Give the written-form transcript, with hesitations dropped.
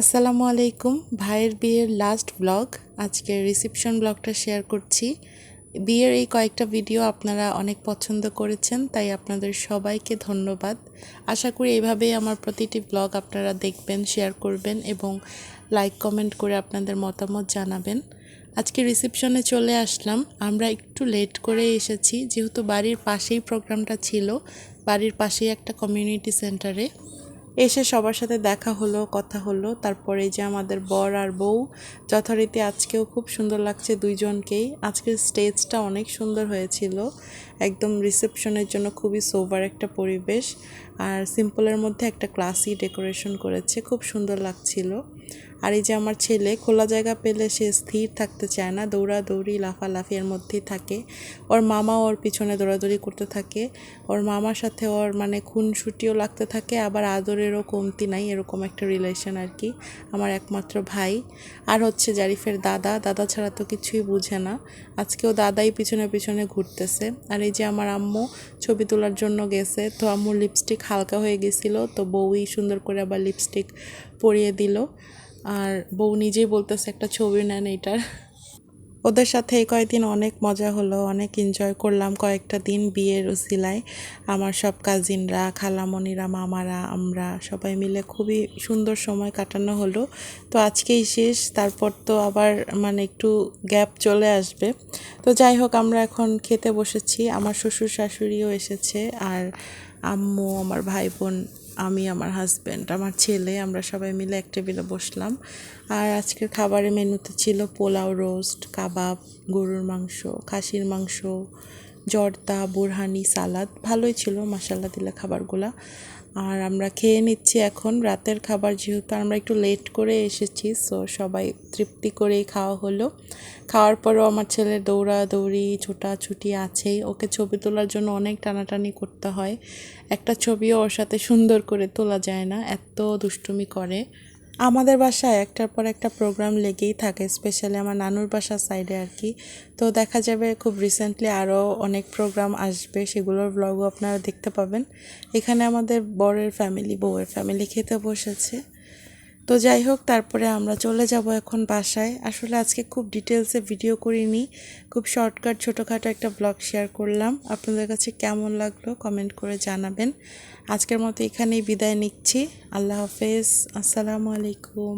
আসসালামু আলাইকুম। ভাইয়ের বিয়ের লাস্ট ব্লগ, আজকে রিসেপশন ব্লগটা শেয়ার করছি। বিয়ের এই কয়েকটা ভিডিও আপনারা অনেক পছন্দ করেছেন, তাই আপনাদের সবাইকে ধন্যবাদ। আশা করি এইভাবেই আমার প্রতিটি ব্লগ আপনারা দেখবেন, শেয়ার করবেন এবং লাইক কমেন্ট করে আপনাদের মতামত জানাবেন। আজকে রিসেপশনে চলে আসলাম। আমরা একটু লেট করে এসেছি, যেহেতু বাড়ির পাশেই প্রোগ্রামটা ছিল, বাড়ির পাশেই একটা কমিউনিটি সেন্টারে। এসে সবার সাথে দেখা হলো, কথা হলো। তারপরে যে আমাদের বর আর বউ যথারীতি আজকেও খুব সুন্দর লাগছে দুইজনকেই। আজকের স্টেজটা অনেক সুন্দর হয়েছিল, একদম রিসেপশনের জন্য খুবই সোবার একটা পরিবেশ। আর সিম্পলের মধ্যে একটা ক্লাসি ডেকোরেশন করেছে, খুব সুন্দর লাগছিল। আর এই যে আমার ছেলে খোলা জায়গা পেলে সে স্থির থাকতে চায় না, দৌড়াদৌড়ি লাফালাফি এর মধ্যেই থাকে। ওর মামা ওর পিছনে দৌড়াদৌড়ি করতে থাকে, ওর মামার সাথে ওর মানে খুনসুটিও লাগতে থাকে, আবার আদরেরও কমতি নাই, এরকম একটা রিলেশন আর কি। আমার একমাত্র ভাই আর হচ্ছে জারিফের দাদা, দাদা ছাড়া তো কিছুই বুঝে না। আজকেও দাদাই পিছনে পিছনে ঘুরতেছে। আর এই যে আমার আম্মু ছবি তোলার জন্য গেছে, তো আম্মুর লিপস্টিক হালকা হয়ে গেছিল, তো বউই সুন্দর করে আবার লিপস্টিক পরিয়ে দিল। আর বউ নিজেই বলতেছে একটা ছবি নেন এইটার। ওদের সাথে এই কয়েকদিন অনেক মজা হলো, অনেক এনজয় করলাম কয়েকটা দিন বিয়ের উসিলায়। আমার সব কাজিনরা, খালামণিরা, মামারা, আমরা সবাই মিলে খুবই সুন্দর সময় কাটানো হলো। তো আজকেই শেষ, তারপর তো আবার মানে একটু গ্যাপ চলে আসবে। তো যাই হোক, আমরা এখন খেতে বসেছি। আমার শ্বশুর শাশুড়িও এসেছে, আর আম্মু, আমার ভাই বোন, আমি, আমার হাজব্যান্ড, আমার ছেলে, আমরা সবাই মিলে এক টেবিলে বসলাম। আর আজকের খাবারের মেনুতে ছিল পোলাও, রোস্ট, কাবাব, গরুর মাংস, খাসির মাংস, জর্দা, বুরহানি, সালাদ। ভালোই ছিল মাশাল্লাহ দিলে খাবারগুলা। আর আমরা খেয়ে নিচ্ছি এখন রাতের খাবার, যেহেতু আমরা একটু লেট করে এসেছি, সো সবাই তৃপ্তি করেই খাওয়া হলো। খাওয়ার পরেও আমার ছেলের দৌড়াদৌড়ি ছোটাছুটি আছেই, ওকে ছবি তোলার জন্য অনেক টানাটানি করতে হয়। একটা ছবিও ওর সাথে সুন্দর করে তোলা যায় না, এত দুষ্টুমি করে। আমাদের বাসায় একটার পর একটা প্রোগ্রাম লেগেই থাকে, স্পেশালি আমার নানুর বাসার সাইডে আর কি। তো দেখা যাবে খুব রিসেন্টলি আরও অনেক প্রোগ্রাম আসবে, সেগুলোর ব্লগও আপনারা দেখতে পাবেন। এখানে আমাদের বরের ফ্যামিলি, বউয়ের ফ্যামিলি খেতে বসেছে। তো যাই হোক, তারপরে আমরা চলে যাব এখন বাসায়। আসলে আজকে খুব ডিটেলসে ভিডিও করিনি, খুব শর্টকাট ছোটোখাটো একটা ব্লগ শেয়ার করলাম। আপনাদের কাছে কেমন লাগলো কমেন্ট করে জানাবেন। আজকের মতো এখানেই বিদায় নিচ্ছি। আল্লাহ হাফেজ, আসসালামু আলাইকুম।